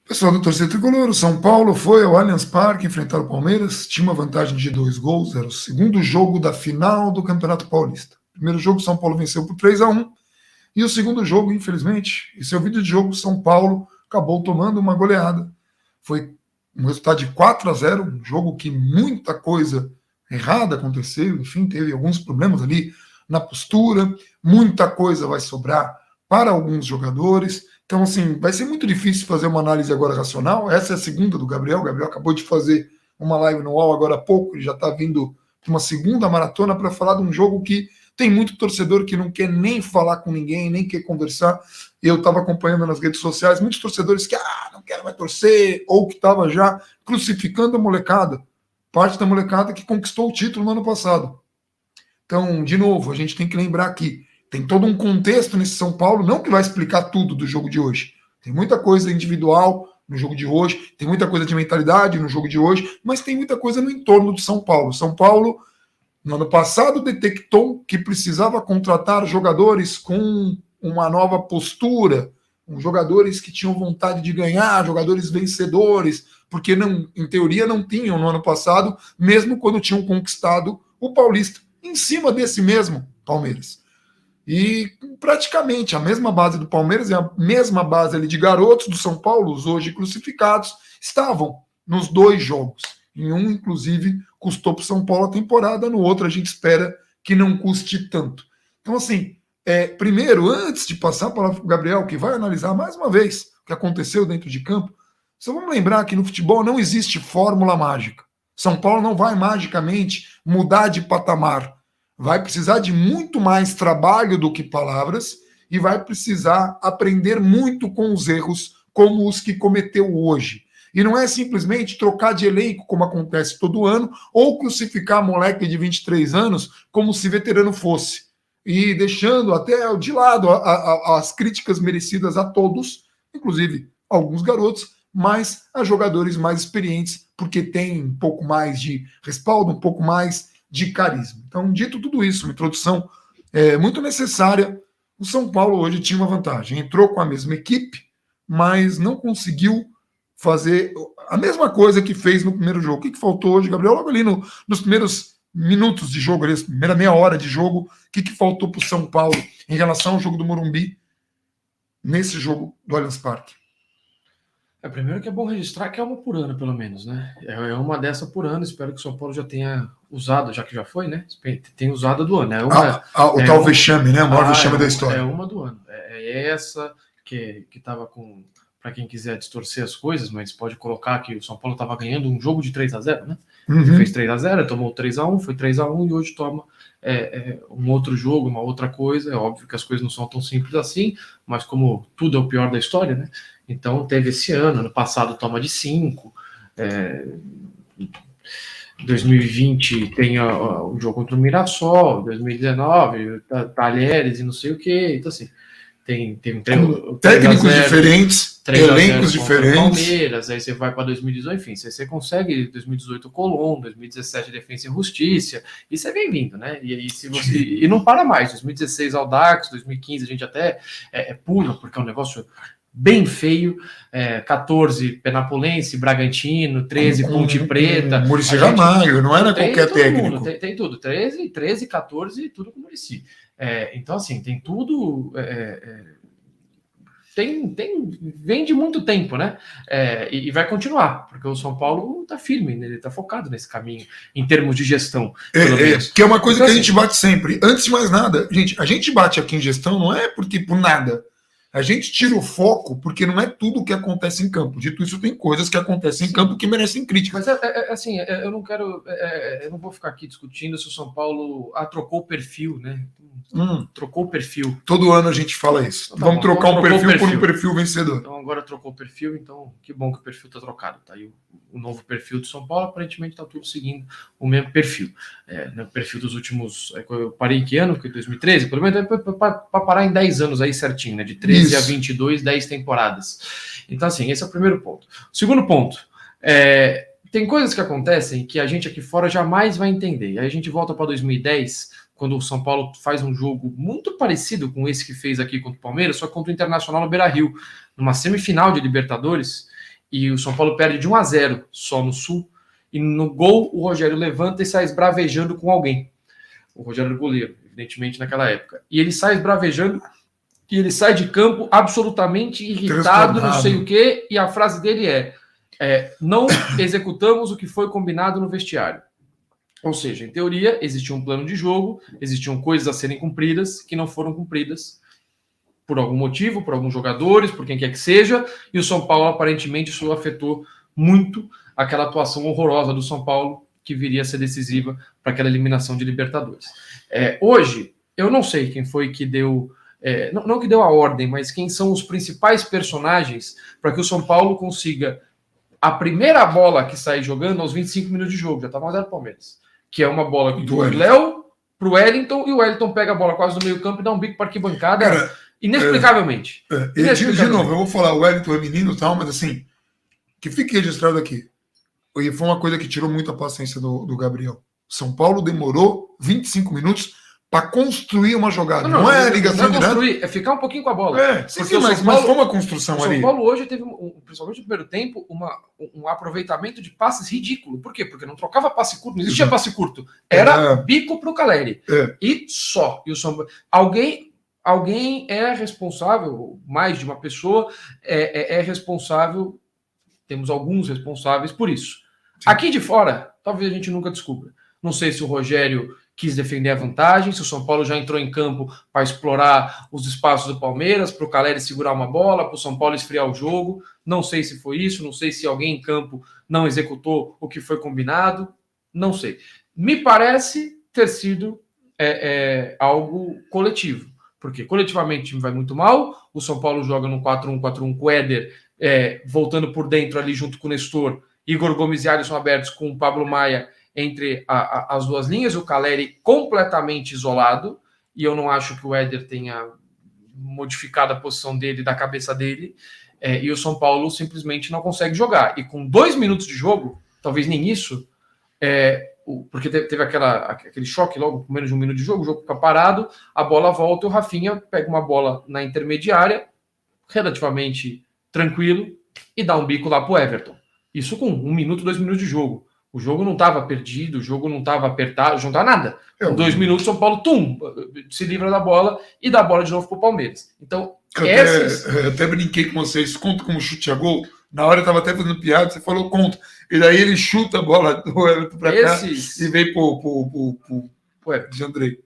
Pessoal do Torcedor Tricolor, o São Paulo foi ao Allianz Parque enfrentar o Palmeiras, tinha uma vantagem de 2 gols, era o segundo jogo da final do Campeonato Paulista. Primeiro jogo, São Paulo venceu por 3-1, e o segundo jogo, infelizmente, esse é o vídeo de jogo, São Paulo acabou tomando uma goleada. Foi um resultado de 4-0, um jogo que muita coisa errada aconteceu, enfim, teve alguns problemas ali na postura, muita coisa vai sobrar para alguns jogadores. Então, assim, vai ser muito difícil fazer uma análise agora racional. Essa é a segunda do Gabriel. O Gabriel acabou de fazer uma live no UOL agora há pouco, ele já está vindo de uma segunda maratona para falar de um jogo que tem muito torcedor que não quer nem falar com ninguém, nem quer conversar. Eu estava acompanhando nas redes sociais muitos torcedores que não querem mais torcer, ou que estavam já crucificando a molecada, parte da molecada que conquistou o título no ano passado. Então, de novo, a gente tem que lembrar que tem todo um contexto nesse São Paulo, não que vai explicar tudo do jogo de hoje. Tem muita coisa individual no jogo de hoje, tem muita coisa de mentalidade no jogo de hoje, mas tem muita coisa no entorno do São Paulo. São Paulo, no ano passado, detectou que precisava contratar jogadores com uma nova postura, jogadores que tinham vontade de ganhar, jogadores vencedores, porque não, em teoria não tinham no ano passado, mesmo quando tinham conquistado o Paulista, em cima desse mesmo Palmeiras. E praticamente a mesma base do Palmeiras e a mesma base ali de garotos do São Paulo, os hoje crucificados, estavam nos 2 jogos. Em um, inclusive, custou para o São Paulo a temporada, no outro a gente espera que não custe tanto. Então, assim, primeiro, antes de passar a palavra para o Gabriel, que vai analisar mais uma vez o que aconteceu dentro de campo, só vamos lembrar que no futebol não existe fórmula mágica. São Paulo não vai magicamente mudar de patamar. Vai precisar de muito mais trabalho do que palavras e vai precisar aprender muito com os erros como os que cometeu hoje. E não é simplesmente trocar de elenco, como acontece todo ano, ou crucificar moleque de 23 anos como se veterano fosse. E deixando até de lado as críticas merecidas a todos, inclusive alguns garotos, mas a jogadores mais experientes, porque tem um pouco mais de respaldo, um pouco mais de carisma. Então, dito tudo isso, uma introdução muito necessária, o São Paulo hoje tinha uma vantagem. Entrou com a mesma equipe, mas não conseguiu fazer a mesma coisa que fez no primeiro jogo. O que faltou hoje, Gabriel? Logo ali nos primeiros minutos de jogo, ali, primeira meia hora de jogo, o que faltou para o São Paulo em relação ao jogo do Morumbi nesse jogo do Allianz Parque? Primeiro que é bom registrar que é uma por ano, pelo menos, né? É uma dessa por ano, espero que o São Paulo já tenha usado, já que já foi, né? Tem usado do ano. O tal vexame, né? O maior vexame da história. É uma do ano. É essa que estava com... Para quem quiser distorcer as coisas, mas pode colocar que o São Paulo estava ganhando um jogo de 3-0, né? Uhum. Ele fez 3-0, tomou 3-1, foi 3-1 e hoje toma um outro jogo, uma outra coisa. É óbvio que as coisas não são tão simples assim, mas como tudo é o pior da história, né? Então teve esse ano passado toma de 5, 2020 tem o jogo contra o Mirassol, 2019, Talheres e não sei o que, então assim, tem técnicos diferentes, elencos diferentes. Palmeiras, aí você vai para 2018, enfim, você consegue 2018 Colón, 2017 Defensa e Justiça, e você vem vindo, né? E não para mais, 2016 Audax, 2015 a gente até pula, porque é um negócio bem feio, 14 Penapolense, Bragantino, 13 Ponte Preta, Muricy Ramalho, não era qualquer técnico. Tem tudo, 13, 14, tudo com Muricy. Então, assim, tem tudo. Vem de muito tempo, né? E vai continuar, porque o São Paulo está firme, ele está focado nesse caminho, em termos de gestão. Que é uma coisa então, que a gente bate sempre. Antes de mais nada, a gente bate aqui em gestão não é porque por nada. A gente tira o foco porque não é tudo o que acontece em campo. Dito isso, tem coisas que acontecem em campo que merecem crítica. Mas assim, eu não quero, eu não vou ficar aqui discutindo se o São Paulo trocou o perfil, né? Trocou o perfil. Todo ano a gente fala isso. Tá vamos trocar um perfil por um perfil vencedor. Então agora trocou o perfil, então que bom que o perfil está trocado. Tá aí o novo perfil do São Paulo, aparentemente está tudo seguindo o mesmo perfil. No perfil dos últimos. Eu parei em que ano? Foi 2013? Pelo menos para parar em 10 anos aí certinho, né? De 13 a 22, 10 temporadas. Então, assim, esse é o primeiro ponto. O segundo ponto. Tem coisas que acontecem que a gente aqui fora jamais vai entender. Aí a gente volta para 2010, quando o São Paulo faz um jogo muito parecido com esse que fez aqui contra o Palmeiras, só contra o Internacional no Beira-Rio, numa semifinal de Libertadores, e o São Paulo perde de 1-0 só no Sul, e no gol o Rogério levanta e sai esbravejando com alguém. O Rogério era goleiro, evidentemente, naquela época. E ele sai esbravejando e ele sai de campo absolutamente irritado, não sei o quê, e a frase dele não executamos o que foi combinado no vestiário. Ou seja, em teoria, existia um plano de jogo, existiam coisas a serem cumpridas que não foram cumpridas por algum motivo, por alguns jogadores, por quem quer que seja, e o São Paulo, aparentemente, isso afetou muito aquela atuação horrorosa do São Paulo, que viria a ser decisiva para aquela eliminação de Libertadores. Hoje, eu não sei quem foi que deu... não que deu a ordem, mas quem são os principais personagens para que o São Paulo consiga a primeira bola que sai jogando aos 25 minutos de jogo, já estava 1-0 Palmeiras, que é uma bola do Léo pro Wellington, e o Wellington pega a bola quase no meio campo e dá um bico para arquibancada, cara, inexplicavelmente. De novo, eu vou falar, o Wellington é menino e tal, mas assim, que fique registrado aqui. E foi uma coisa que tirou muito a paciência do Gabriel. São Paulo demorou 25 minutos para construir uma jogada. Não é ligação direta. Construir, é ficar um pouquinho com a bola. Mas foi uma construção ali. O São Paulo hoje teve, principalmente no primeiro tempo, um aproveitamento de passes ridículo. Por quê? Porque não trocava passe curto, não existia passe curto. Era bico pro Caleri. E só. E o São Paulo... Alguém é responsável, mais de uma pessoa, é responsável, temos alguns responsáveis por isso. Sim. Aqui de fora, talvez a gente nunca descubra. Não sei se o Rogério quis defender a vantagem, se o São Paulo já entrou em campo para explorar os espaços do Palmeiras, para o Caleri segurar uma bola, para o São Paulo esfriar o jogo. Não sei se foi isso, não sei se alguém em campo não executou o que foi combinado, não sei. Me parece ter sido algo coletivo, porque coletivamente o time vai muito mal, o São Paulo joga no 4-1-4-1 com o Éder voltando por dentro ali junto com o Nestor, Igor Gomes e Alisson abertos com o Pablo Maia entre as duas linhas, o Caleri completamente isolado, e eu não acho que o Éder tenha modificado a posição dele, da cabeça dele, e o São Paulo simplesmente não consegue jogar. E com 2 minutos de jogo, talvez nem isso, porque teve aquele choque logo com menos de 1 minuto de jogo, o jogo fica parado, a bola volta, o Rafinha pega uma bola na intermediária, relativamente tranquilo, e dá um bico lá pro Everton. Isso com 1 minuto, 2 minutos de jogo. O jogo não estava perdido, o jogo não estava apertado, não estava nada. Com 2 minutos, São Paulo, se livra da bola e dá a bola de novo para o Palmeiras. Então, eu até brinquei com vocês, conta como chute a gol. Na hora eu estava até fazendo piada, você falou conta. E daí ele chuta a bola do Everton para cá e vem pro de Andrei.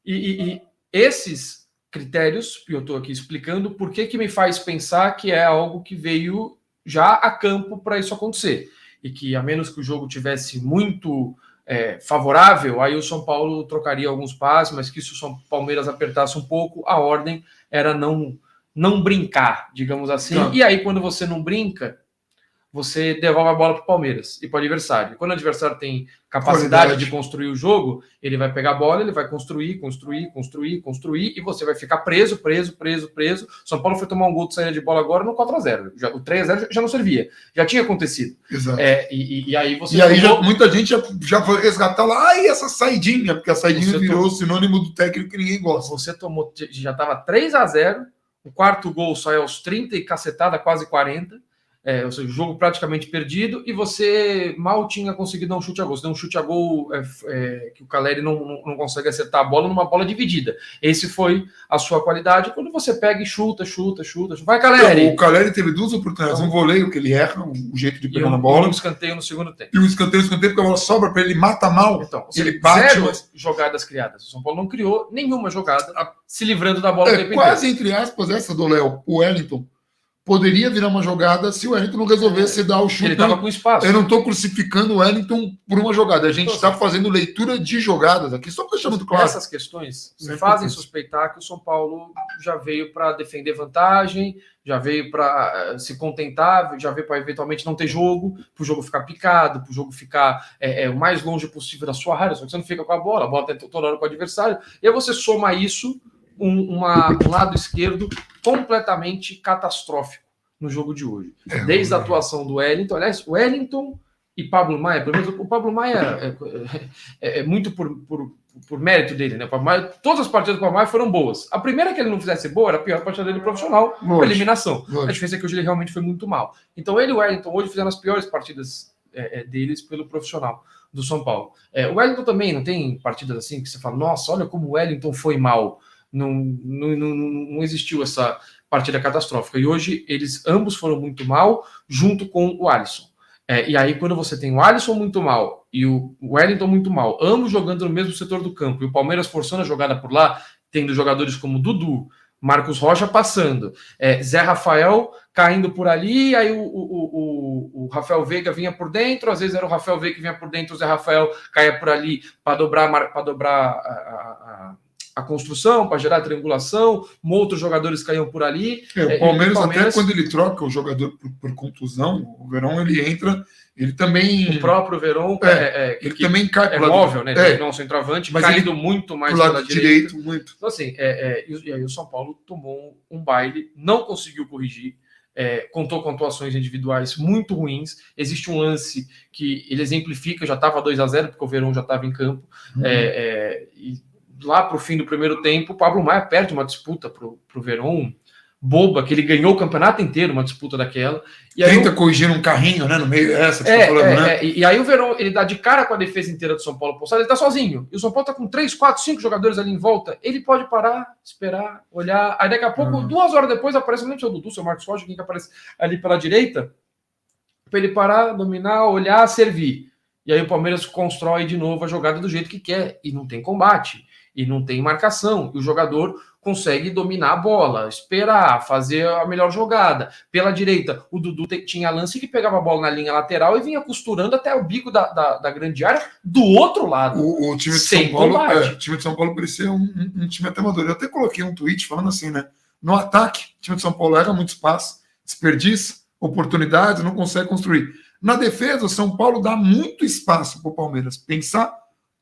E esses critérios, eu estou aqui explicando por que me faz pensar que é algo que veio já a campo para isso acontecer. E que, a menos que o jogo tivesse muito favorável, aí o São Paulo trocaria alguns passes, mas que se o Palmeiras apertasse um pouco, a ordem era não brincar, digamos assim. Não. E aí, quando você não brinca, você devolve a bola para o Palmeiras e para o adversário. E quando o adversário tem capacidade de construir o jogo, ele vai pegar a bola, ele vai construir, e você vai ficar preso. São Paulo foi tomar um gol de saída de bola agora no 4-0. O 3-0 já não servia. Já tinha acontecido. Exato. E aí você... E aí muita gente já foi resgatar lá, essa saidinha, porque a saidinha virou sinônimo do técnico que ninguém gosta. Você tomou, já estava 3-0, o quarto gol saiu aos 30 e cacetada, quase 40. Ou seja, o jogo praticamente perdido, e você mal tinha conseguido dar um chute a gol. Você deu um chute a gol que o Caleri não consegue acertar a bola numa bola dividida. Esse foi a sua qualidade. Quando você pega e chuta. Vai, Caleri! Então, o Caleri teve 2 oportunidades. Um voleio que ele erra, o jeito de pegar na bola. E um escanteio no segundo tempo. E um escanteio, porque a bola sobra para ele, mata mal. Então, ele bate 0 jogadas criadas. O São Paulo não criou nenhuma jogada se livrando da bola. Quase, entre aspas, essa do Léo, o Wellington, poderia virar uma jogada se o Wellington não resolvesse dar o chute. Ele estava com espaço. Eu não estou crucificando o Wellington por uma jogada. A gente está fazendo leitura de jogadas aqui, só para deixar muito claro. Essas questões me fazem suspeitar que o São Paulo já veio para defender vantagem, já veio para se contentar, já veio para eventualmente não ter jogo, para o jogo ficar picado, para o jogo ficar o mais longe possível da sua área, só que você não fica com a bola está toda hora com o adversário. E aí você soma isso um lado esquerdo completamente catastrófico no jogo de hoje. Desde a atuação do Wellington. Aliás, o Wellington e Pablo Maia, pelo menos o Pablo Maia é muito por mérito dele, né? O Pablo Maia, todas as partidas do Pablo Maia foram boas. A primeira que ele não fizesse boa era a pior partida dele profissional, por eliminação. A diferença é que hoje ele realmente foi muito mal. Então ele e o Wellington hoje fizeram as piores partidas deles pelo profissional do São Paulo. O Wellington também não tem partidas assim que você fala, nossa, olha como o Wellington foi mal. Não existiu essa partida catastrófica. E hoje eles ambos foram muito mal, junto com o Alisson. E aí, quando você tem o Alisson muito mal e o Wellington muito mal, ambos jogando no mesmo setor do campo, e o Palmeiras forçando a jogada por lá, tendo jogadores como Dudu, Marcos Rocha passando, Zé Rafael caindo por ali, aí o Rafael Veiga vinha por dentro, às vezes era o Rafael Veiga que vinha por dentro, o Zé Rafael caía por ali para dobrar a construção, para gerar a triangulação, outros jogadores caíam por ali. O Palmeiras, até quando ele troca o jogador por contusão, o Verón, ele entra, ele também... O próprio Verón, ele também cai por móvel, né? Ele não é um centroavante, mas caindo muito mais pela direita. Muito. Então, assim, e aí o São Paulo tomou um baile, não conseguiu corrigir, contou com atuações individuais muito ruins. Existe um lance que ele exemplifica, já estava 2-0, porque o Verón já estava em campo, e lá para o fim do primeiro tempo, o Pablo Maia perde uma disputa para o Verón, boba, que ele ganhou o campeonato inteiro, uma disputa daquela. E aí tenta corrigir um carrinho, né, no meio dessa que você tá falando, né? E aí o Verón, ele dá de cara com a defesa inteira do São Paulo postado, ele tá sozinho. E o São Paulo tá com 3, 4, 5 jogadores ali em volta. Ele pode parar, esperar, olhar. Aí daqui a pouco, 2 horas depois, aparece, não sei o Dudu, o seu Marcos Rocha, quem que aparece ali pela direita, para ele parar, dominar, olhar, servir. E aí o Palmeiras constrói de novo a jogada do jeito que quer. E não tem combate. E não tem marcação, e o jogador consegue dominar a bola, esperar, fazer a melhor jogada. Pela direita, o Dudu tinha lance que pegava a bola na linha lateral e vinha costurando até o bico da grande área do outro lado. O time de São Paulo, o time de São Paulo parecia um time até amador. Eu até coloquei um tweet falando assim, né? No ataque, o time de São Paulo erra muito espaço, desperdiça oportunidades, não consegue construir. Na defesa, o São Paulo dá muito espaço para o Palmeiras pensar,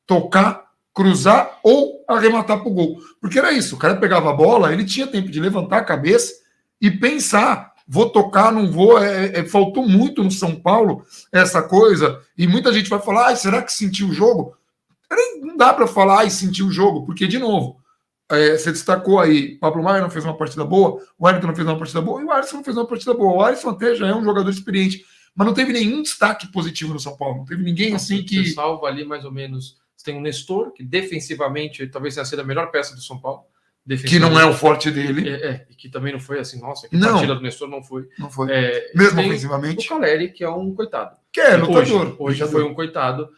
tocar, cruzar ou arrematar para o gol. Porque era isso, o cara pegava a bola, ele tinha tempo de levantar a cabeça e pensar, vou tocar, não vou. Faltou muito no São Paulo essa coisa, e muita gente vai falar, será que sentiu o jogo? Não dá para falar, sentiu o jogo, porque, de novo, você destacou aí, Pablo Maia não fez uma partida boa, o Wellington não fez uma partida boa, e o Alisson não fez uma partida boa. O Alisson até já é um jogador experiente, mas não teve nenhum destaque positivo no São Paulo, não teve ninguém assim que... salva ali mais ou menos... Tem o Nestor, que defensivamente talvez tenha sido a melhor peça do São Paulo. Que não é o forte dele. E que também não foi assim, nossa, que partida do Nestor não foi. Não foi. Mesmo ofensivamente. O Caleri, que é um coitado. Que é lutador. Hoje foi um coitado.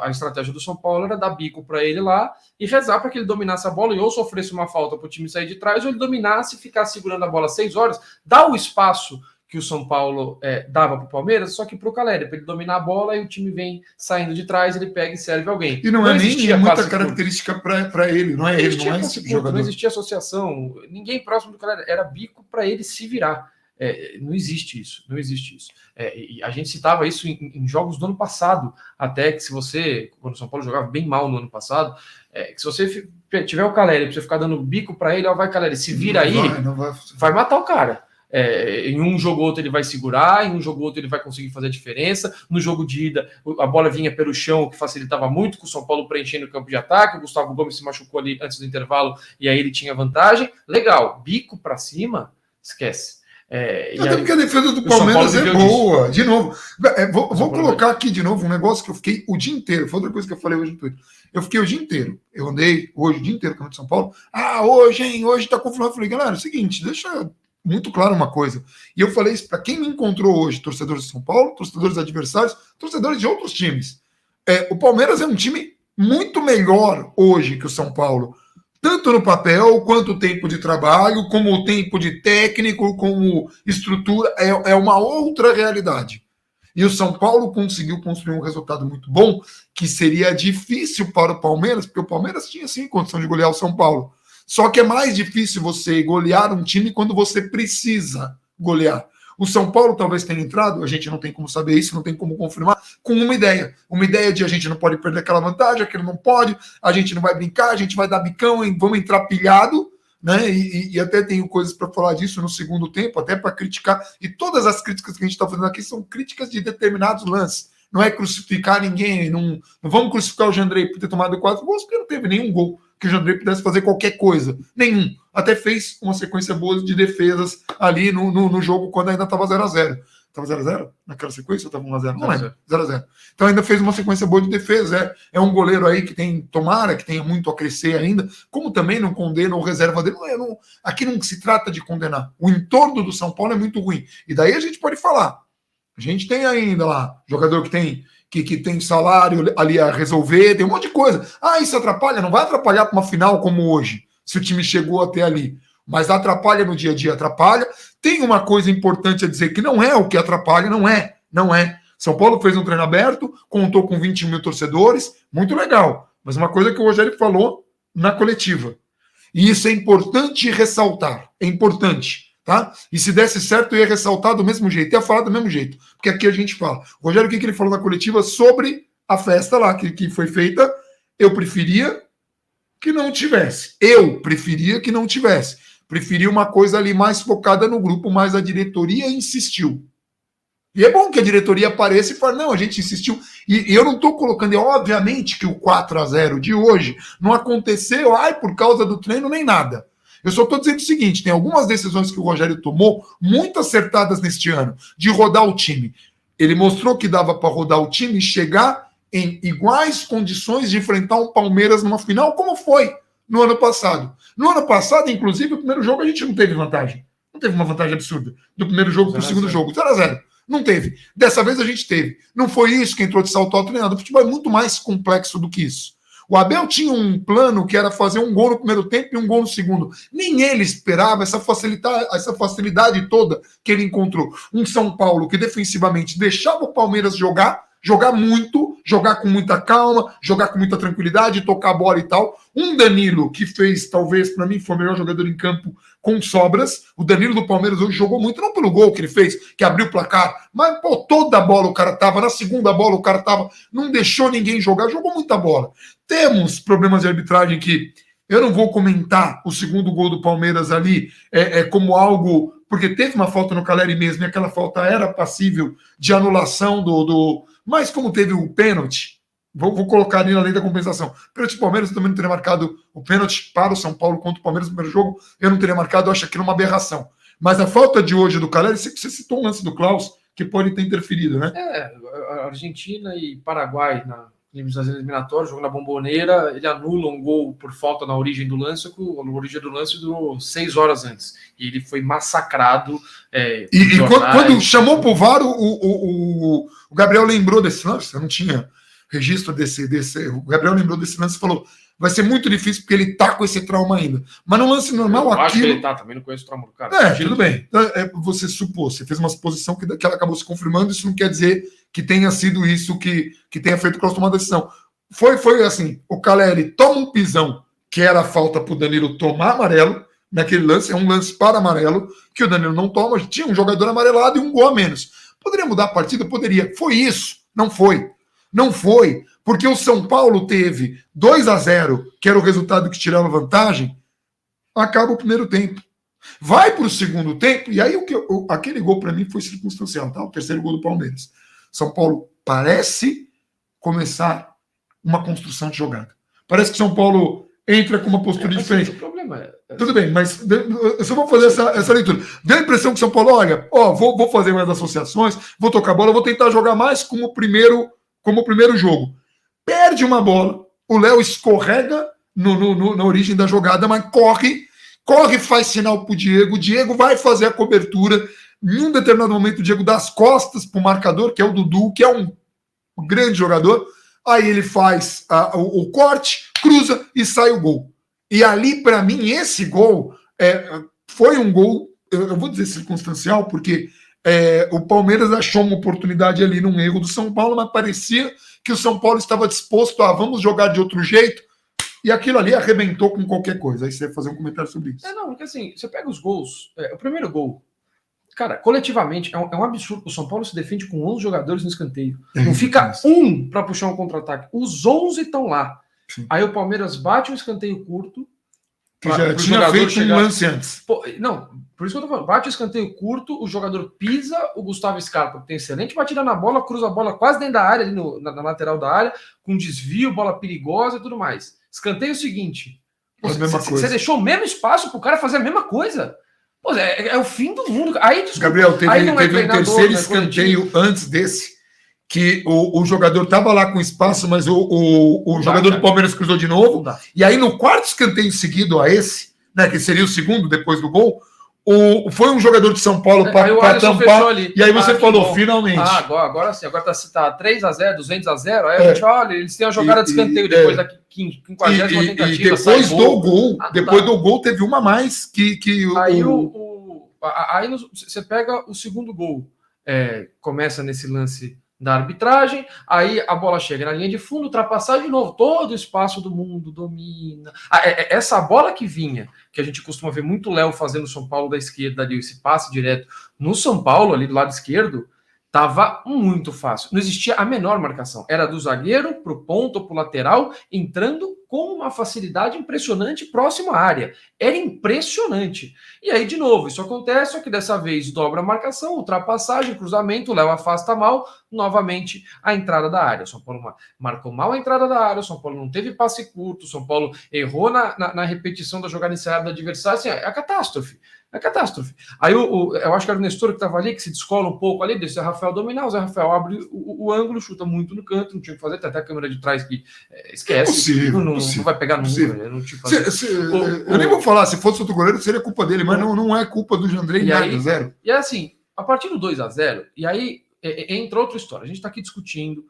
A estratégia do São Paulo era dar bico para ele lá e rezar para que ele dominasse a bola e ou sofresse uma falta para o time sair de trás, ou ele dominasse e ficasse segurando a bola 6 horas, dá o espaço que o São Paulo dava para o Palmeiras, só que para o Caleri, para ele dominar a bola e o time vem saindo de trás, ele pega e serve alguém. E não é nem muita característica para ele, não é ele, não é esse jogador. Não existia associação, ninguém próximo do Caleri, era bico para ele se virar. Não existe isso. E a gente citava isso em jogos do ano passado, até que se você, quando o São Paulo jogava bem mal no ano passado, que se você tiver o Caleri, para você ficar dando bico para ele, vai Caleri, se vira vai matar o cara. Em um jogo ou outro ele vai segurar, em um jogo ou outro ele vai conseguir fazer a diferença. No jogo de ida, a bola vinha pelo chão, o que facilitava muito, com o São Paulo preenchendo o campo de ataque. O Gustavo Gomes se machucou ali antes do intervalo e aí ele tinha vantagem. Legal, bico para cima, esquece. Até porque a defesa do Palmeiras é boa. De novo, vou colocar aqui de novo um negócio que eu fiquei o dia inteiro. Foi outra coisa que eu falei hoje no Twitter. Eu fiquei o dia inteiro. Eu andei hoje o dia inteiro com o São Paulo. Hoje tá confirmado. Eu falei, galera, é o seguinte, deixa muito claro uma coisa. E eu falei isso para quem me encontrou hoje, torcedores de São Paulo, torcedores adversários, torcedores de outros times. O Palmeiras é um time muito melhor hoje que o São Paulo. Tanto no papel, quanto o tempo de trabalho, como o tempo de técnico, como estrutura, é uma outra realidade. E o São Paulo conseguiu construir um resultado muito bom, que seria difícil para o Palmeiras, porque o Palmeiras tinha sim condição de golear o São Paulo. Só que é mais difícil você golear um time quando você precisa golear. O São Paulo talvez tenha entrado, a gente não tem como saber isso, não tem como confirmar, com uma ideia. Uma ideia de a gente não pode perder aquela vantagem, aquele não pode, a gente não vai brincar, a gente vai dar bicão, vamos entrar pilhado, né? E até tenho coisas para falar disso no segundo tempo, até para criticar. E todas as críticas que a gente está fazendo aqui são críticas de determinados lances. não é crucificar ninguém, não vamos crucificar o Jandrei por ter tomado 4 gols, porque não teve nenhum gol que o Jandrei pudesse fazer qualquer coisa. Nenhum. Até fez uma sequência boa de defesas ali no jogo, quando ainda estava 0x0. Estava 0x0 naquela sequência ou estava 1x0? Não lembro. 0x0. Então ainda fez uma sequência boa de defesa. É um goleiro aí que tem, tomara que tenha muito a crescer ainda, como também não condena o reserva dele. Aqui não se trata de condenar. O entorno do São Paulo é muito ruim. E daí a gente pode falar. A gente tem ainda lá jogador que tem salário ali a resolver, tem um monte de coisa. Isso atrapalha? Não vai atrapalhar para uma final como hoje, se o time chegou até ali. Mas atrapalha no dia a dia, atrapalha. Tem uma coisa importante a dizer que não é o que atrapalha, não é. São Paulo fez um treino aberto, contou com 20 mil torcedores, muito legal. Mas uma coisa que o Rogério falou na coletiva. E isso é importante ressaltar. É importante. Tá? E se desse certo, eu ia ressaltar do mesmo jeito, ia falar do mesmo jeito, porque aqui a gente fala. O Rogério, o que ele falou na coletiva sobre a festa lá que foi feita? Eu preferia que não tivesse. Preferia uma coisa ali mais focada no grupo, mas a diretoria insistiu. E é bom que a diretoria apareça e fale, não, a gente insistiu. E eu não estou colocando, obviamente que o 4x0 de hoje não aconteceu, por causa do treino, nem nada. Eu só estou dizendo o seguinte, tem algumas decisões que o Rogério tomou, muito acertadas neste ano, de rodar o time. Ele mostrou que dava para rodar o time e chegar em iguais condições de enfrentar um Palmeiras numa final, como foi no ano passado. No ano passado, inclusive, o primeiro jogo a gente não teve vantagem. Não teve uma vantagem absurda. Do primeiro jogo para o segundo jogo. 0x0. Não teve. Dessa vez a gente teve. Não foi isso que entrou de salto ao treinador. O futebol é muito mais complexo do que isso. O Abel tinha um plano que era fazer um gol no primeiro tempo e um gol no segundo. Nem ele esperava essa facilidade toda que ele encontrou. Um São Paulo que defensivamente deixava o Palmeiras jogar muito, jogar com muita calma, jogar com muita tranquilidade, tocar a bola e tal. Um Danilo que fez, talvez, para mim, foi o melhor jogador em campo com sobras. O Danilo do Palmeiras hoje jogou muito, não pelo gol que ele fez, que abriu o placar, mas toda a bola o cara tava, na segunda bola o cara tava, não deixou ninguém jogar, jogou muita bola. Temos problemas de arbitragem que eu não vou comentar o segundo gol do Palmeiras ali como algo, porque teve uma falta no Caleri mesmo, e aquela falta era passível de anulação mas como teve o pênalti, vou colocar ali na lei da compensação. Pênalti do Palmeiras, eu também não teria marcado o pênalti para o São Paulo contra o Palmeiras no primeiro jogo, eu não teria marcado, eu acho aquilo uma aberração. Mas a falta de hoje do Caleri, você citou um lance do Klaus, que pode ter interferido, né? Argentina e Paraguai na eliminatórias, jogo na Bomboneira, ele anula um gol por falta na origem do lance, que a origem do lance durou 6 horas antes. E ele foi massacrado. E quando chamou pro VAR, o Gabriel lembrou desse lance, eu não tinha registro desse. O Gabriel lembrou desse lance e falou: vai ser muito difícil porque ele tá com esse trauma ainda. Mas no lance normal, eu acho que ele também não conheço o trauma do cara. Tudo bem. Você supôs, você fez uma suposição que ela acabou se confirmando, isso não quer dizer que tenha sido isso que tenha feito o Klaus tomar a decisão. Foi assim, o Caleri toma um pisão, que era a falta pro Danilo tomar amarelo, naquele lance, é um lance para amarelo, que o Danilo não toma, tinha um jogador amarelado e um gol a menos. Poderia mudar a partida? Poderia. Foi isso? Não foi. Não foi, porque o São Paulo teve 2x0, que era o resultado que tirava vantagem, acaba o primeiro tempo. Vai para o segundo tempo, e aí aquele gol para mim foi circunstancial, tá? O terceiro gol do Palmeiras. São Paulo parece começar uma construção de jogada. Parece que São Paulo entra com uma postura diferente. O problema Tudo bem, mas eu só vou fazer essa leitura. Deu a impressão que São Paulo, olha, vou fazer mais associações, vou tocar bola, vou tentar jogar mais como o primeiro jogo. Perde uma bola, o Léo escorrega na origem da jogada, mas corre, faz sinal pro Diego, o Diego vai fazer a cobertura. Em um determinado momento, o Diego dá as costas pro marcador, que é o Dudu, que é um grande jogador. Aí ele faz o corte, cruza e sai o gol. E ali, para mim, esse gol foi um gol, eu vou dizer circunstancial, porque o Palmeiras achou uma oportunidade ali num erro do São Paulo, mas parecia que o São Paulo estava disposto a vamos jogar de outro jeito, e aquilo ali arrebentou com qualquer coisa. Aí você vai fazer um comentário sobre isso. Não, porque assim, você pega os gols, o primeiro gol, cara, coletivamente, é um absurdo. O São Paulo se defende com 11 jogadores no escanteio. Não fica um para puxar um contra-ataque. Os 11 estão lá. Sim. Aí o Palmeiras bate um escanteio curto, Que já tinha feito um lance antes. Pô, não, por isso que eu tô falando. Bate o escanteio curto, o jogador pisa, o Gustavo Scarpa tem excelente batida na bola, cruza a bola quase dentro da área, ali na lateral da área, com desvio, bola perigosa e tudo mais. Escanteio seguinte. Você deixou o mesmo espaço pro cara fazer a mesma coisa? Pô, é o fim do mundo. Aí, desculpa, Gabriel, teve um terceiro escanteio antes desse, que o jogador estava lá com espaço, mas o jogador do Palmeiras cruzou de novo. E aí, no quarto escanteio seguido a esse, né, que seria o segundo depois do gol, foi um jogador de São Paulo para tampar. E aí você falou, finalmente. Agora sim, agora tá 3-0, 200-0. Aí a gente olha, eles têm a jogada de escanteio depois da 50ª tentativa. E depois do gol, depois do gol, teve uma mais que aí aí você pega o segundo gol. Começa nesse lance da arbitragem, aí a bola chega na linha de fundo, ultrapassar de novo, todo o espaço do mundo domina. Essa bola que vinha, que a gente costuma ver muito Léo fazendo o São Paulo da esquerda ali, esse passe direto no São Paulo, ali do lado esquerdo, tava muito fácil. Não existia a menor marcação. Era do zagueiro pro ponto ou pro lateral, entrando com uma facilidade impressionante próximo à área. Era impressionante. E aí, de novo, isso acontece, só que dessa vez dobra a marcação, ultrapassagem, cruzamento, o Léo afasta mal, novamente a entrada da área. O São Paulo marcou mal a entrada da área, o São Paulo não teve passe curto, o São Paulo errou na repetição da jogada ensaiada do adversário. Assim, é a catástrofe. É catástrofe. Aí eu acho que era o Nestor que estava ali, que se descola um pouco ali, deixa o Zé Rafael dominar, o Zé Rafael abre o ângulo, chuta muito no canto, não tinha o que fazer, tem até a câmera de trás que esquece, não vai pegar nunca. Não tinha eu nem vou falar, se fosse outro goleiro seria culpa dele, mas não é culpa do Jandrei nada, zero. E assim, a partir do 2-0, e aí entra outra história, a gente está aqui discutindo,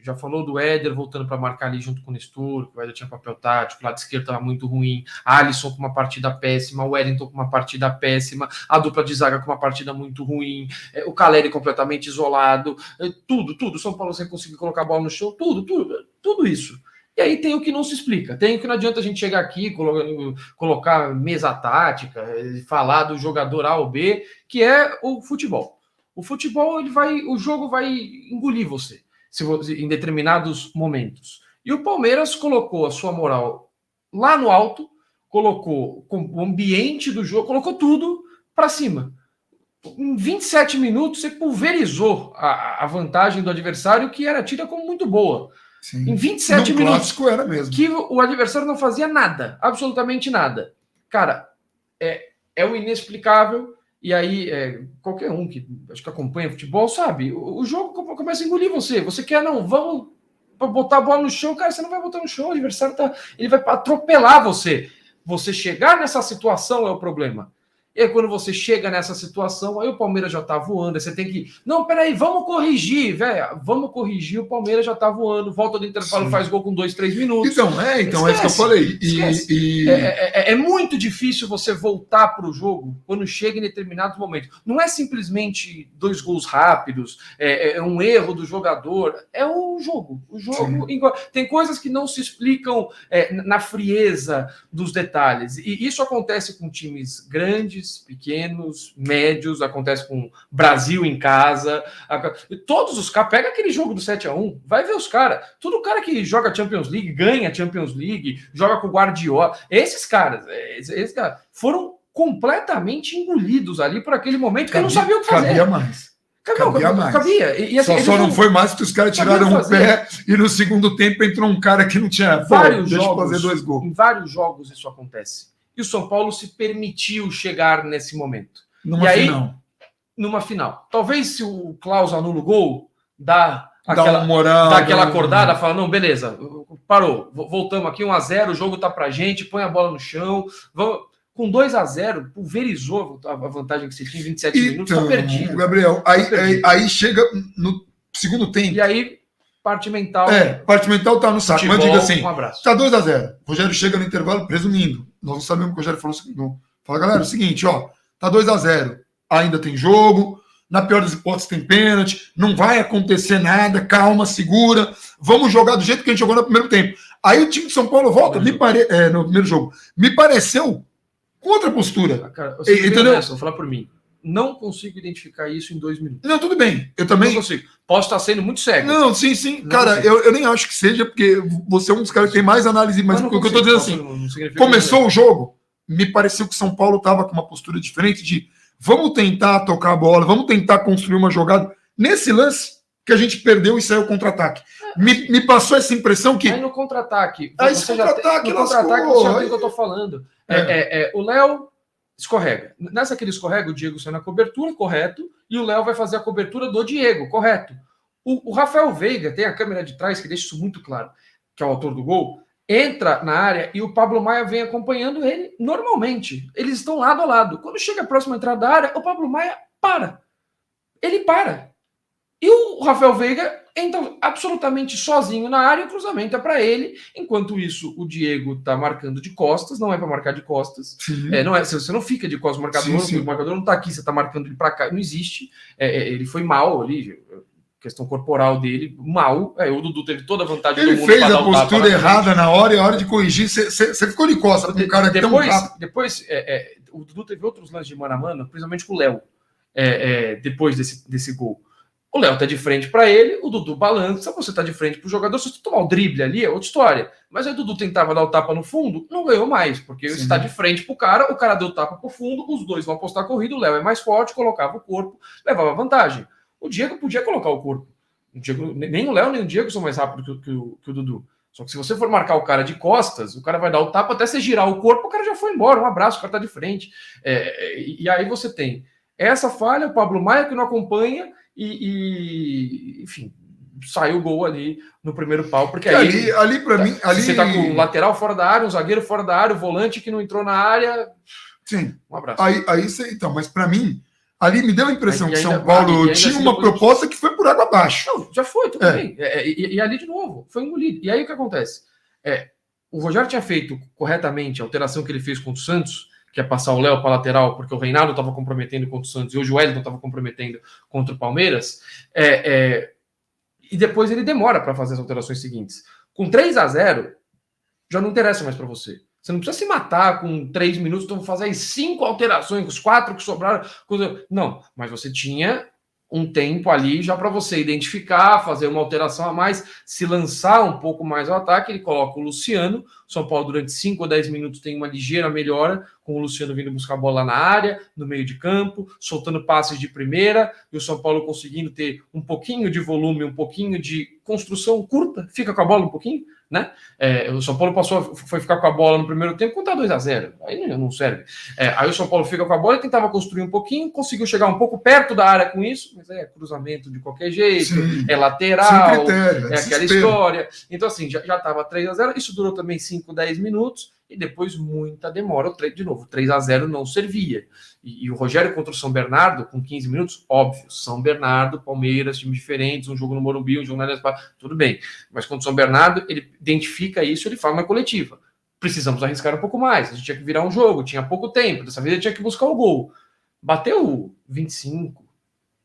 já falou do Éder voltando para marcar ali junto com o Nestor, que o Éder tinha papel tático, o lado esquerdo estava muito ruim, Alisson com uma partida péssima, o Wellington com uma partida péssima, a dupla de zaga com uma partida muito ruim, o Caleri completamente isolado, tudo, o São Paulo sem conseguir colocar a bola no chão, tudo isso. E aí tem o que não se explica, tem o que não adianta a gente chegar aqui, colocar mesa tática, falar do jogador A ou B, que é o futebol. O futebol, o jogo vai engolir você em determinados momentos. E o Palmeiras colocou a sua moral lá no alto, colocou o ambiente do jogo, colocou tudo para cima. Em 27 minutos, você pulverizou a vantagem do adversário, que era tida como muito boa. Sim. Em 27 minutos, era mesmo. Que o adversário não fazia nada, absolutamente nada. Cara, é o inexplicável. E aí, qualquer um que acho que acompanha futebol sabe, o jogo começa a engolir você. Você quer, vamos botar a bola no chão, cara, você não vai botar no chão, o adversário ele vai atropelar você. Você chegar nessa situação é o problema. E aí, quando você chega nessa situação, aí o Palmeiras já tá voando, aí você tem que... Não, peraí, vamos corrigir, velho. Vamos corrigir, o Palmeiras já tá voando, volta do intervalo, faz gol com 2-3 minutos. Então é isso que eu falei. É muito difícil você voltar pro jogo quando chega em determinados momentos. Não é simplesmente 2 gols rápidos, é um erro do jogador, é o jogo. O jogo tem coisas que não se explicam na frieza dos detalhes. E isso acontece com times grandes, pequenos, médios, acontece com Brasil em casa, todos os caras, pega aquele jogo do 7-1, vai ver os caras, todo cara que joga Champions League, ganha Champions League, joga com o Guardiola, esses caras foram completamente engolidos ali por aquele momento que eu não sabia o que fazer. Cabia mais. Cabia. E assim, só não foi mais porque os caras tiraram o pé e no segundo tempo entrou um cara que não tinha... Deixa eu fazer 2 gols. Em vários jogos isso acontece. E o São Paulo se permitiu chegar nesse momento. Numa final. Talvez se o Klaus anula o gol, dá aquela acordada, fala, não, beleza, parou, voltamos aqui, 1-0, o jogo tá pra gente, põe a bola no chão, vamos... Com 2-0, pulverizou a vantagem que você tinha em 27 minutos, tá perdido. Gabriel, aí chega no segundo tempo. E aí, parte mental... parte mental tá no saco. Futebol, mas diga assim, um abraço. Tá 2-0. O Rogério chega no intervalo presumindo. Nós não sabemos o que o Rogério falou. Não. Fala, galera, é o seguinte, tá 2-0. Ainda tem jogo. Na pior das hipóteses tem pênalti. Não vai acontecer nada. Calma, segura. Vamos jogar do jeito que a gente jogou no primeiro tempo. Aí o time de São Paulo volta. No primeiro jogo. Me pareceu com outra postura. Cara, entendeu? Vou falar por mim. não consigo identificar isso em 2 minutos. Não, tudo bem. Eu também. Não consigo. Posso estar sendo muito cego. Não, sim. Não cara, consigo. eu nem acho que seja, porque você é um dos caras que tem mais análise, mas o que eu tô dizendo assim, não significa começou o jogo, me pareceu que o São Paulo tava com uma postura diferente de vamos tentar tocar a bola, vamos tentar construir uma jogada. Nesse lance que a gente perdeu e saiu o contra-ataque. Me passou essa impressão que... Aí no contra-ataque, no contra-ataque você já viu o que eu tô falando. O Léo escorrega. Nessa que ele escorrega, o Diego sai na cobertura, correto, e o Léo vai fazer a cobertura do Diego, correto. O Rafael Veiga, tem a câmera de trás que deixa isso muito claro, que é o autor do gol, entra na área e o Pablo Maia vem acompanhando ele normalmente. Eles estão lado a lado. Quando chega a próxima entrada da área, o Pablo Maia para. Ele para. E o Rafael Veiga entra absolutamente sozinho na área e o cruzamento é para ele. Enquanto isso, o Diego tá marcando de costas, não é para marcar de costas. Não é, você não fica de costas, o marcador não tá aqui, você tá marcando ele para cá, não existe. Ele foi mal ali, questão corporal dele, mal. O Dudu teve toda a vantagem ele do mundo. Ele fez a postura errada na hora e a hora de corrigir, você ficou de costas com o cara que Depois, o Dudu teve outros lances de mano a mano, principalmente com o Léo, depois desse gol. O Léo tá de frente para ele, o Dudu balança, você tá de frente pro jogador, se você tomar o drible ali, é outra história. Mas aí o Dudu tentava dar o tapa no fundo, não ganhou mais, porque você tá de frente pro cara, o cara deu o tapa pro fundo, os dois vão apostar a corrida, o Léo é mais forte, colocava o corpo, levava vantagem. O Diego podia colocar o corpo. Nem o Léo nem o Diego são mais rápidos que o Dudu. Só que se você for marcar o cara de costas, o cara vai dar o tapa até você girar o corpo, o cara já foi embora, um abraço, o cara tá de frente. E aí você tem essa falha, o Pablo Maia que não acompanha, enfim, saiu o gol ali no primeiro pau, porque aí ali para mim, ali você tá com o lateral fora da área, um zagueiro fora da área, o volante que não entrou na área. Sim. Um abraço. Aí você, então, mas para mim, ali me deu a impressão que São Paulo tinha uma proposta que foi por água abaixo. Não, já foi, tudo bem. E ali de novo, foi engolido. E aí o que acontece? O Rogério tinha feito corretamente a alteração que ele fez contra o Santos, que é passar o Léo para lateral, porque o Reinaldo estava comprometendo contra o Santos e hoje o Wellington estava comprometendo contra o Palmeiras, e depois ele demora para fazer as alterações seguintes. Com 3-0, já não interessa mais para você. Você não precisa se matar com 3 minutos, então vou fazer 5 alterações, os 4 que sobraram. Não, mas você tinha um tempo ali já para você identificar, fazer uma alteração a mais, se lançar um pouco mais ao ataque. Ele coloca o Luciano. São Paulo, durante 5 ou 10 minutos, tem uma ligeira melhora, com o Luciano vindo buscar a bola na área, no meio de campo, soltando passes de primeira, e o São Paulo conseguindo ter um pouquinho de volume, um pouquinho de construção curta, fica com a bola um pouquinho, né? O São Paulo foi ficar com a bola no primeiro tempo, quando tá 2-0, aí não serve. Aí o São Paulo fica com a bola e tentava construir um pouquinho, conseguiu chegar um pouco perto da área com isso, mas cruzamento de qualquer jeito, lateral, critério, aquela história. Então, assim, já tava 3-0, isso durou também 5, 10 minutos, e depois muita demora. De novo, 3-0 não servia. E o Rogério contra o São Bernardo, com 15 minutos, óbvio, São Bernardo, Palmeiras, times diferentes, um jogo no Morumbi, um jogo na Allianz Parque, tudo bem. Mas contra o São Bernardo, ele identifica isso, ele fala na coletiva. Precisamos arriscar um pouco mais, a gente tinha que virar um jogo, tinha pouco tempo, dessa vez ele tinha que buscar o gol. Bateu 25,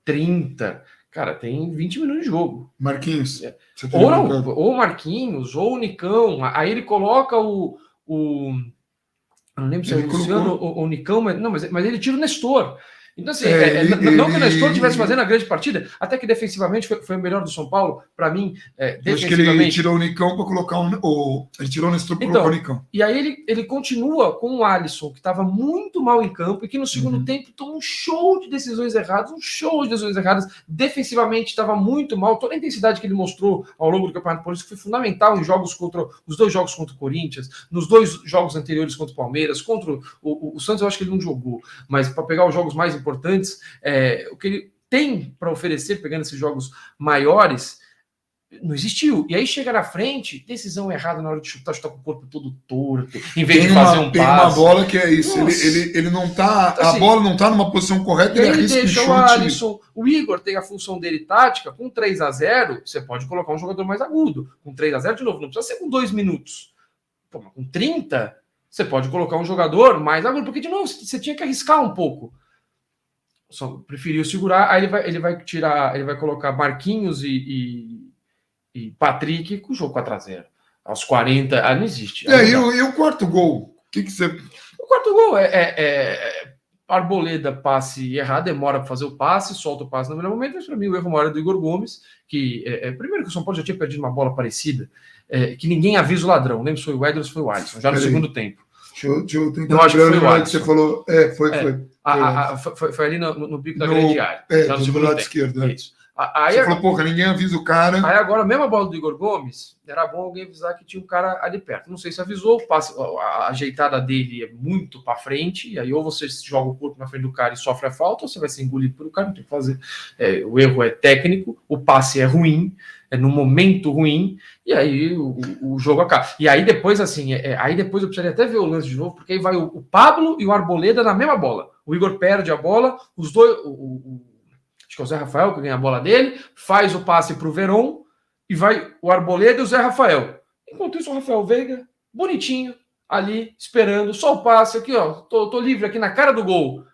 30... Cara, tem 20 minutos de jogo. Marquinhos. Ou Marquinhos, ou o Nicão. Aí ele coloca o não lembro se é o Luciano ou o Nicão, mas ele tira o Nestor. Então, assim, não que o Nestor estivesse fazendo a grande partida, até que defensivamente foi o melhor do São Paulo, para mim, defensivamente. Acho que ele tirou o Nicão para colocar ele tirou o Nestor para colocar o Nicão. E aí ele continua com o Alisson, que estava muito mal em campo e que no segundo tempo tomou um show de decisões erradas, defensivamente estava muito mal, toda a intensidade que ele mostrou ao longo do Campeonato Paulista foi fundamental em os 2 jogos contra o Corinthians, nos 2 jogos anteriores contra o Palmeiras, contra o Santos eu acho que ele não jogou, mas para pegar os jogos mais importantes, o que ele tem para oferecer, pegando esses jogos maiores, não existiu. E aí chega na frente, decisão errada na hora de chutar com o corpo todo torto, em vez de fazer um passe. Tem uma bola que é isso, ele não tá, então, assim, a bola não tá numa posição correta, e ele deixa o Alisson, o Igor tem a função dele tática, com 3-0, você pode colocar um jogador mais agudo, com 3-0 de novo, não precisa ser com 2 minutos. Pô, mas com 30, você pode colocar um jogador mais agudo, porque de novo, você tinha que arriscar um pouco. Só preferiu segurar, aí ele vai colocar Marquinhos e Patrick com o jogo 4-0. Aos 40, não existe. E o quarto gol? O que você... O quarto gol Arboleda, passe errado, demora para fazer o passe, solta o passe no melhor momento, mas para mim o erro maior é do Igor Gomes, que primeiro que o São Paulo já tinha perdido uma bola parecida, que ninguém avisa o ladrão, lembra se foi o Ederson ou foi o Alisson, já no segundo tempo. Deixa eu tentar eu acho que foi o Alisson. Que você falou. Foi ali no bico da grande área. Já no segundo lado esquerdo. Isso. Aí, você falou, porra, ninguém avisa o cara. Aí agora, a mesma bola do Igor Gomes, era bom alguém avisar que tinha um cara ali perto. Não sei se avisou, a ajeitada dele é muito para frente, e aí ou você joga o corpo na frente do cara e sofre a falta, ou você vai ser engolido pelo cara, não tem o que fazer. O erro é técnico, o passe é ruim, é no momento ruim, e aí o jogo acaba. E aí depois, assim, aí depois eu precisaria até ver o lance de novo, porque aí vai o Pablo e o Arboleda na mesma bola. O Igor perde a bola, os dois... acho que é o Zé Rafael que ganha a bola dele, faz o passe para o Veron e vai o Arboleda e o Zé Rafael. Enquanto isso, o Rafael Veiga, bonitinho, ali, esperando, só o passe aqui, ó, tô livre aqui na cara do gol.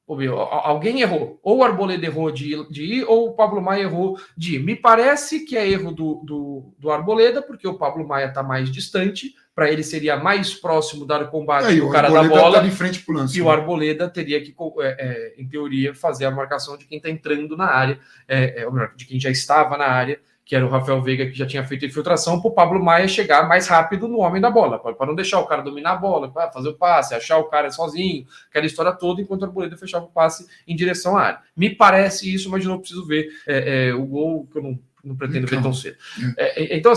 Pô, meu, alguém errou. Ou o Arboleda errou de ir, ou o Pablo Maia errou de ir. Me parece que é erro do Arboleda, porque o Pablo Maia está mais distante, para ele seria mais próximo dar o combate do cara da bola. Tá de frente pro lance, e o Arboleda teria que, em teoria, fazer a marcação de quem está entrando na área, ou melhor, de quem já estava na área, que era o Rafael Veiga, que já tinha feito infiltração, para o Pablo Maia chegar mais rápido no homem da bola, para não deixar o cara dominar a bola, para fazer o passe, achar o cara sozinho, aquela história toda, enquanto o Arboleda fechava o passe em direção à área. Me parece isso, mas de novo preciso ver o gol, que eu não pretendo ver tão cedo. Então,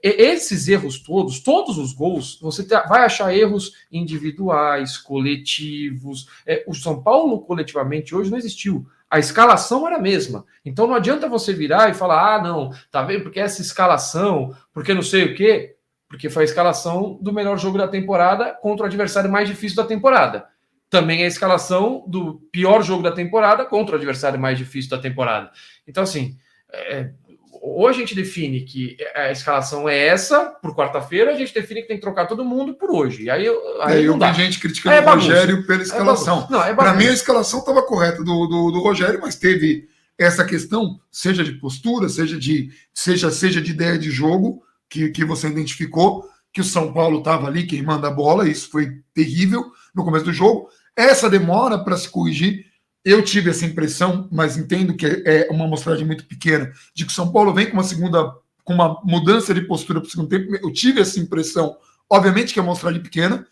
esses erros todos os gols, você vai achar erros individuais, coletivos. O São Paulo, coletivamente, hoje não existiu. A escalação era a mesma. Então não adianta você virar e falar, não, tá vendo? Porque essa escalação, porque não sei o quê, porque foi a escalação do melhor jogo da temporada contra o adversário mais difícil da temporada. Também é a escalação do pior jogo da temporada contra o adversário mais difícil da temporada. Então, assim, ou a gente define que a escalação é essa por quarta-feira, a gente define que tem que trocar todo mundo por hoje. E aí eu vi gente criticando o Rogério pela escalação. Para mim, a escalação estava correta do Rogério, mas teve essa questão, seja de postura, seja de ideia de jogo, que você identificou, que o São Paulo estava ali queimando a bola, isso foi terrível no começo do jogo. Essa demora para se corrigir. Eu tive essa impressão, mas entendo que é uma amostragem muito pequena, de que o São Paulo vem com uma mudança de postura para o segundo tempo. Eu tive essa impressão, obviamente que é uma amostragem pequena,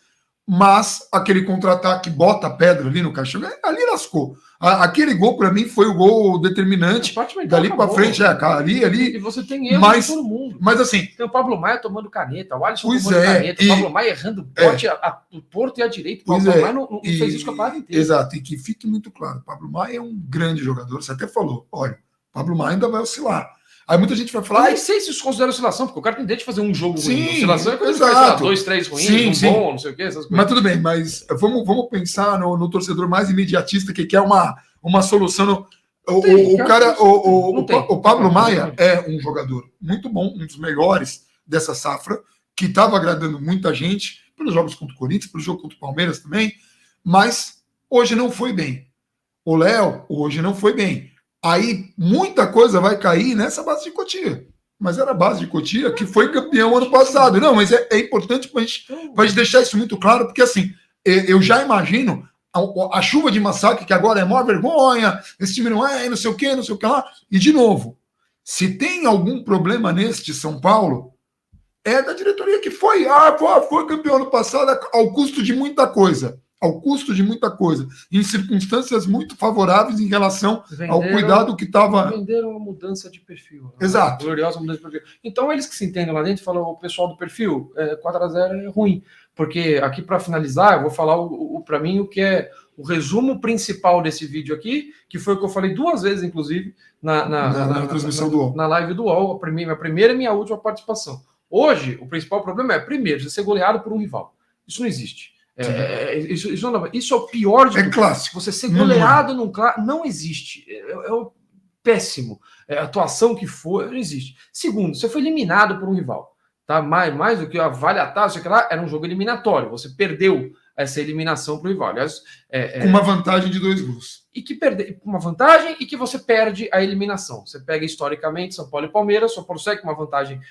mas aquele contra-ataque bota a pedra ali no caixão, ali lascou. Aquele gol, para mim, foi o gol determinante. Dali para frente, ali. E você tem erro de todo mundo. Mas assim. Tem o Pablo Maia tomando caneta, o Alisson tomando caneta, o Pablo Maia errando o bote, o torto e a direita. O Pablo Maia não fez isso com a parada inteira. Exato, e que fique muito claro: o Pablo Maia é um grande jogador. Você até falou, olha, o Pablo Maia ainda vai oscilar. Aí muita gente vai falar. Eu nem sei se isso considera oscilação, porque o cara tem direito de fazer um jogo ruim. Oscilação é coisa que faz 2, 3 ruins, bom, não sei o quê, essas coisas. Mas tudo bem, mas vamos pensar no torcedor mais imediatista que quer uma solução. O Pablo Maia é um jogador muito bom, um dos melhores dessa safra, que estava agradando muita gente pelos jogos contra o Corinthians, pelo jogo contra o Palmeiras também, mas hoje não foi bem. O Léo hoje não foi bem. Aí muita coisa vai cair nessa base de Cotia. Mas era a base de Cotia que foi campeão ano passado. Não, mas é importante para a gente deixar isso muito claro, porque assim, eu já imagino a chuva de massacre, que agora é a maior vergonha, esse time não sei o que lá. E de novo, se tem algum problema neste São Paulo, é da diretoria que foi campeão ano passado ao custo de muita coisa. Em circunstâncias muito favoráveis em relação ao cuidado que estava. Venderam uma mudança de perfil. Exato. Gloriosa mudança de perfil. Então, eles que se entendem lá dentro falam: o pessoal do perfil, 4-0 é ruim. Porque aqui, para finalizar, eu vou falar para mim o que é o resumo principal desse vídeo aqui, que foi o que eu falei 2 vezes, inclusive, na transmissão do UOL. Na live do UOL, minha primeira e minha última participação. Hoje, o principal problema é, primeiro, você ser goleado por um rival. Isso não existe. Isso é o pior de tudo. É clássico. Você ser goleado num clássico não existe. É o péssimo. A atuação que for, não existe. Segundo, você foi eliminado por um rival. Tá? Mais do que a Vale a Taça, era um jogo eliminatório. Você perdeu essa eliminação para o rival. Aliás, com uma vantagem de 2 gols. e que perde uma vantagem e que você perde a eliminação. Você pega historicamente São Paulo e Palmeiras, São Paulo segue com uma vantagem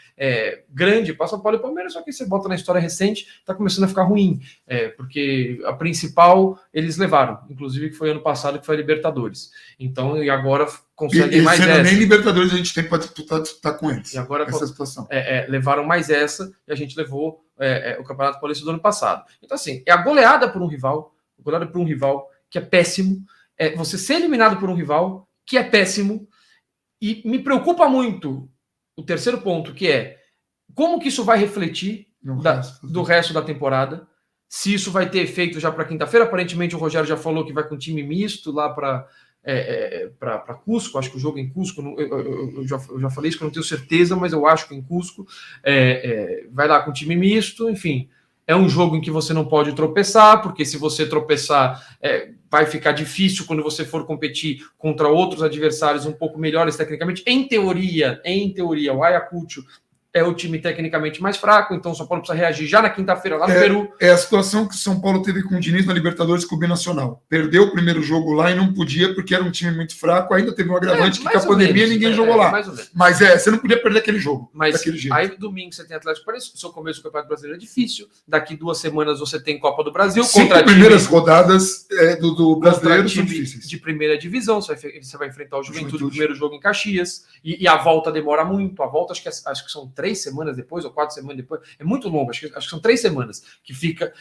grande para São Paulo e Palmeiras, só que você bota na história recente, está começando a ficar ruim, porque a principal eles levaram, inclusive que foi ano passado, que foi a Libertadores. Então, e agora conseguem mais essa. Nem Libertadores a gente tem para disputar com eles. E agora essa situação. Levaram mais essa e a gente levou o Campeonato Paulista do ano passado. Então, assim, é a goleada por um rival que é péssimo, você ser eliminado por um rival que é péssimo, e me preocupa muito o terceiro ponto, que é como que isso vai refletir do resto da temporada, se isso vai ter efeito já para quinta-feira. Aparentemente o Rogério já falou que vai com time misto lá para Cusco, acho que o jogo é em Cusco, eu já falei isso, que eu não tenho certeza, mas eu acho que em Cusco vai lá com time misto, enfim. É um jogo em que você não pode tropeçar, porque se você tropeçar, vai ficar difícil quando você for competir contra outros adversários um pouco melhores tecnicamente. Em teoria, o Ayacucho é o time tecnicamente mais fraco, então o São Paulo precisa reagir já na quinta-feira lá no Peru. É a situação que o São Paulo teve com o Diniz na Libertadores com o Binacional. Perdeu o primeiro jogo lá e não podia porque era um time muito fraco, ainda teve um agravante que com a pandemia ninguém jogou lá. Mas você não podia perder aquele jogo. Mas daquele jeito. Aí domingo você tem Atlético Paranaense, o seu começo do Campeonato Brasileiro é difícil, daqui 2 semanas você tem Copa do Brasil. 5 primeiras rodadas do Brasileiro são difíceis. De primeira divisão, você vai enfrentar o Juventude no primeiro jogo em Caxias, e a volta demora muito, a volta acho que são 3 semanas depois, ou 4 semanas depois, é muito longo, acho que são 3 semanas, que fica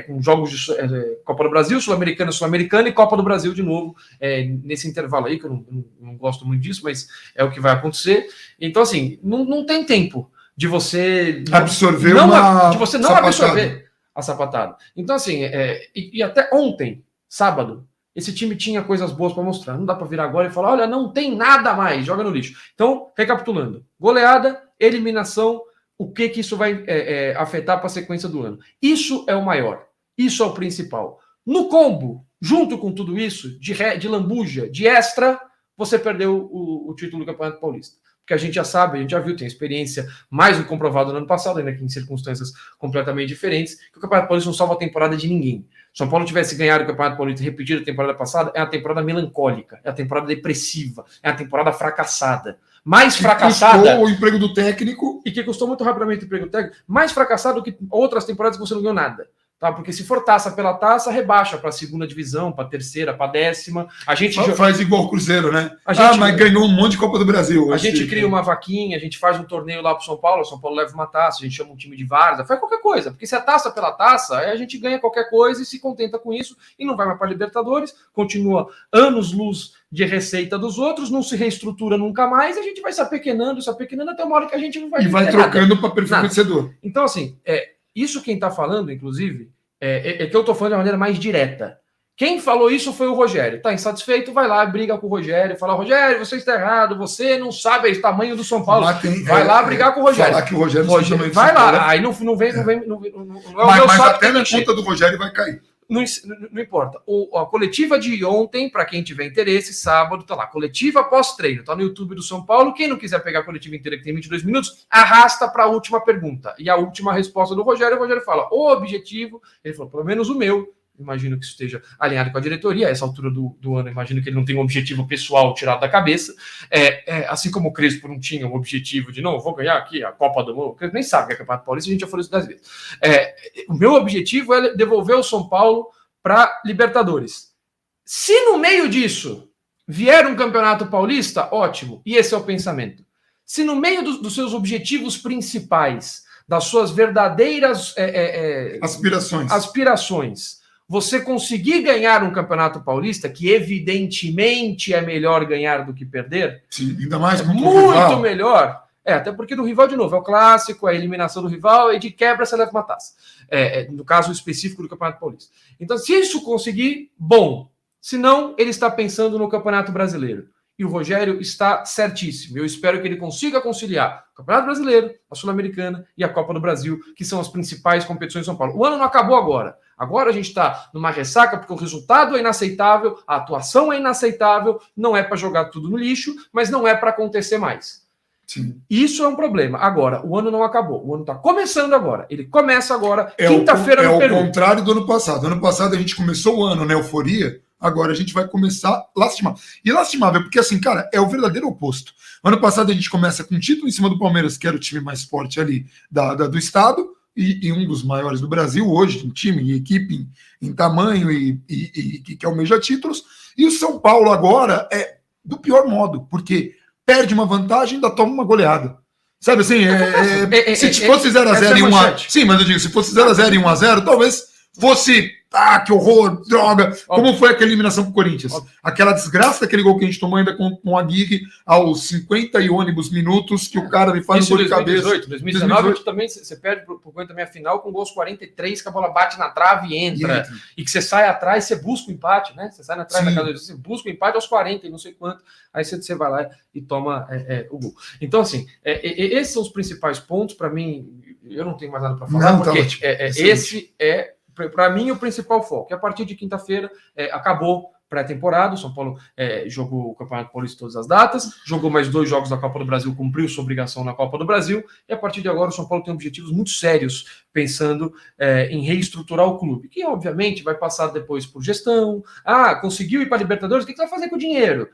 com jogos de Copa do Brasil, Sul-Americana e Copa do Brasil de novo, nesse intervalo aí, que eu não gosto muito disso, mas é o que vai acontecer. Então, assim, não tem tempo de você absorver absorver a sapatada. Então, assim, e até ontem, sábado, esse time tinha coisas boas para mostrar. Não dá para virar agora e falar, olha, não tem nada mais, joga no lixo. Então, recapitulando, goleada, eliminação, o que isso vai afetar para a sequência do ano? Isso é o maior, isso é o principal. No combo, junto com tudo isso, de lambuja, de extra, você perdeu o título do Campeonato Paulista. Porque a gente já sabe, a gente já viu, tem experiência mais do que comprovada no ano passado, ainda que em circunstâncias completamente diferentes, que o Campeonato Paulista não salva a temporada de ninguém. Se São Paulo tivesse ganhado o Campeonato Paulista e repetido a temporada passada, é uma temporada melancólica, é uma temporada depressiva, é uma temporada fracassada. Mais fracassada. Custou o emprego do técnico. E que custou muito rapidamente o emprego do técnico. Mais fracassado do que outras temporadas que você não ganhou nada. Tá? Porque se for taça pela taça, rebaixa para a segunda divisão, para a terceira, para a 10ª. A gente faz igual o Cruzeiro, né? Mas ganhou um monte de Copa do Brasil. A gente cria uma vaquinha, a gente faz um torneio lá para o São Paulo leva uma taça, a gente chama um time de várzea, faz qualquer coisa. Porque se é taça pela taça, aí a gente ganha qualquer coisa e se contenta com isso e não vai mais para a Libertadores, continua anos-luz de receita dos outros, não se reestrutura nunca mais, e a gente vai se apequenando até uma hora que a gente não vai... E vai trocando para perfil vencedor. Então, assim, isso quem está falando, inclusive, é que eu estou falando de uma maneira mais direta. Quem falou isso foi o Rogério. Está insatisfeito, vai lá, briga com o Rogério, fala, Rogério, você está errado, você não sabe o tamanho do São Paulo. Vai lá brigar com o Rogério. Falar que o Rogério vai lá, aí não vem, não é o meu mas até na conta do Rogério vai cair. Não importa. A coletiva de ontem, para quem tiver interesse, sábado, tá lá. Coletiva pós-treino, tá no YouTube do São Paulo. Quem não quiser pegar a coletiva inteira, que tem 22 minutos, arrasta para a última pergunta. E a última resposta do Rogério, o Rogério fala, o objetivo, ele falou, pelo menos o meu, imagino que isso esteja alinhado com a diretoria, a essa altura do ano, imagino que ele não tem um objetivo pessoal tirado da cabeça, assim como o Crespo não tinha um objetivo de, não, vou ganhar aqui a Copa do Mundo, o Crespo nem sabe que é Campeonato Paulista, a gente já falou isso 10 vezes. O meu objetivo é devolver o São Paulo para Libertadores. Se no meio disso vier um Campeonato Paulista, ótimo, e esse é o pensamento. Se no meio dos seus objetivos principais, das suas verdadeiras aspirações, você conseguir ganhar um Campeonato Paulista, que evidentemente é melhor ganhar do que perder. Sim, ainda mais muito melhor. Até porque do rival, de novo, é o clássico, é a eliminação do rival, e de quebra você leva uma taça. No caso específico do Campeonato Paulista. Então, se isso conseguir, bom. Se não, ele está pensando no Campeonato Brasileiro. E o Rogério está certíssimo. Eu espero que ele consiga conciliar o Campeonato Brasileiro, a Sul-Americana e a Copa do Brasil, que são as principais competições de São Paulo. O ano não acabou agora. Agora a gente está numa ressaca porque o resultado é inaceitável, a atuação é inaceitável, não é para jogar tudo no lixo, mas não é para acontecer mais. Sim. Isso é um problema. Agora, o ano não acabou. O ano está começando agora. Ele começa agora, quinta-feira no Peru. É o contrário do ano passado. Ano passado a gente começou o ano na euforia, Agora a gente vai começar a lastimar. E lastimável, porque assim, cara, é o verdadeiro oposto. Ano passado a gente começa com um título em cima do Palmeiras, que era o time mais forte ali do estado, e um dos maiores do Brasil hoje, em time, em equipe, em tamanho e que almeja títulos. E o São Paulo agora é do pior modo, porque perde uma vantagem e ainda toma uma goleada. Sabe assim, se fosse 0x0 e 1x0. Sim, mas eu digo, se fosse 0x0 e 1x0, talvez fosse. Ah, que horror, droga. Como foi aquela eliminação pro Corinthians? Aquela desgraça daquele gol que a gente tomou ainda com o Aguirre aos 50 e ônibus minutos, que o cara me faz um gol de cabeça. 2019 também, você perde pro Corinthians também a final com gols 43, que a bola bate na trave e entra. E que você sai atrás, você busca o empate, né? Você sai na trave da casa, você busca o empate aos 40 e não sei quanto. Aí você vai lá e toma o gol. Então, assim, esses são os principais pontos. Para mim, eu não tenho mais nada para falar, não, porque esse é, para mim, o principal foco. E a partir de quinta-feira, acabou pré-temporada, o São Paulo jogou o Campeonato Paulista todas as datas, jogou mais 2 jogos da Copa do Brasil, cumpriu sua obrigação na Copa do Brasil, e a partir de agora o São Paulo tem objetivos muito sérios, pensando em reestruturar o clube, que obviamente vai passar depois por gestão. Conseguiu ir para a Libertadores, o que você vai fazer com o dinheiro?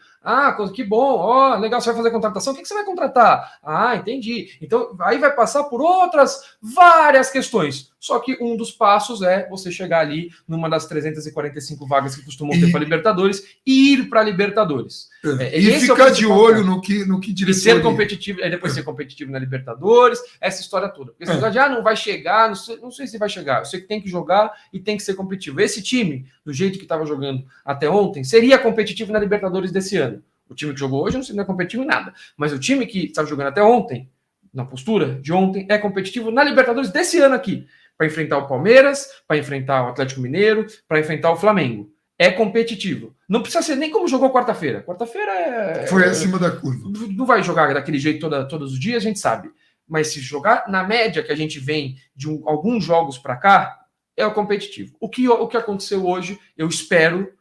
Que bom, legal, você vai fazer contratação, o que você vai contratar? Entendi. Então, aí vai passar por outras várias questões. Só que um dos passos é você chegar ali numa das 345 vagas que costumam ter para Libertadores e ir para Libertadores. E ficar de olho no que diretoria. E ser competitivo, depois ser competitivo na Libertadores, essa história toda. Porque esse negócio não vai chegar, não sei se vai chegar. Eu sei que tem que jogar e tem que ser competitivo. Esse time, do jeito que estava jogando até ontem, seria competitivo na Libertadores desse ano. O time que jogou hoje não é competitivo em nada. Mas o time que estava jogando até ontem, na postura de ontem, é competitivo na Libertadores desse ano aqui. Para enfrentar o Palmeiras, para enfrentar o Atlético Mineiro, para enfrentar o Flamengo. É competitivo. Não precisa ser nem como jogou quarta-feira. Quarta-feira foi acima da curva. Não vai jogar daquele jeito todos os dias, a gente sabe. Mas se jogar na média que a gente vem de alguns jogos para cá, é o competitivo. O que aconteceu hoje, eu espero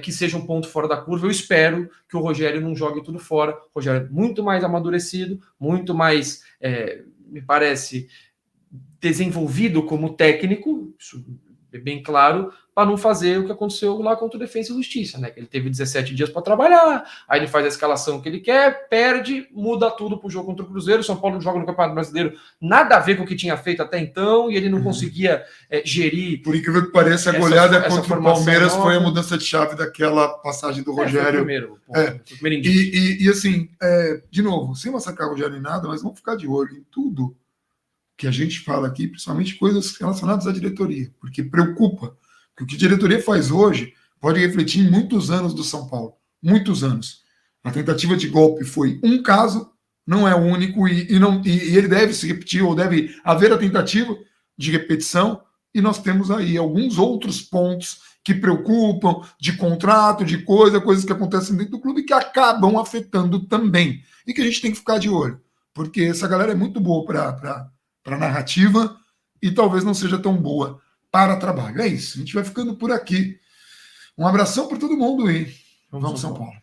que seja um ponto fora da curva. Eu espero que o Rogério não jogue tudo fora. O Rogério é muito mais amadurecido, muito mais, me parece, desenvolvido como técnico, isso é bem claro, para não fazer o que aconteceu lá contra o Defensa e Justiça, né? Ele teve 17 dias para trabalhar, aí ele faz a escalação que ele quer, perde, muda tudo para o jogo contra o Cruzeiro. O São Paulo joga no Campeonato Brasileiro, nada a ver com o que tinha feito até então, e ele não conseguia gerir. Por incrível que pareça, a goleada contra o Palmeiras foi a mudança de chave daquela passagem do Rogério. Foi o primeiro e assim, de novo, sem massacrar o Rogério em nada, mas vamos ficar de olho em tudo que a gente fala aqui, principalmente coisas relacionadas à diretoria, porque preocupa. Porque o que a diretoria faz hoje pode refletir em muitos anos do São Paulo. Muitos anos. A tentativa de golpe foi um caso, não é o único, e ele deve se repetir, ou deve haver a tentativa de repetição, e nós temos aí alguns outros pontos que preocupam, de contrato, de coisas que acontecem dentro do clube que acabam afetando também. E que a gente tem que ficar de olho. Porque essa galera é muito boa para narrativa e talvez não seja tão boa para trabalho. É isso, a gente vai ficando por aqui. Um abração para todo mundo e vamos São Paulo.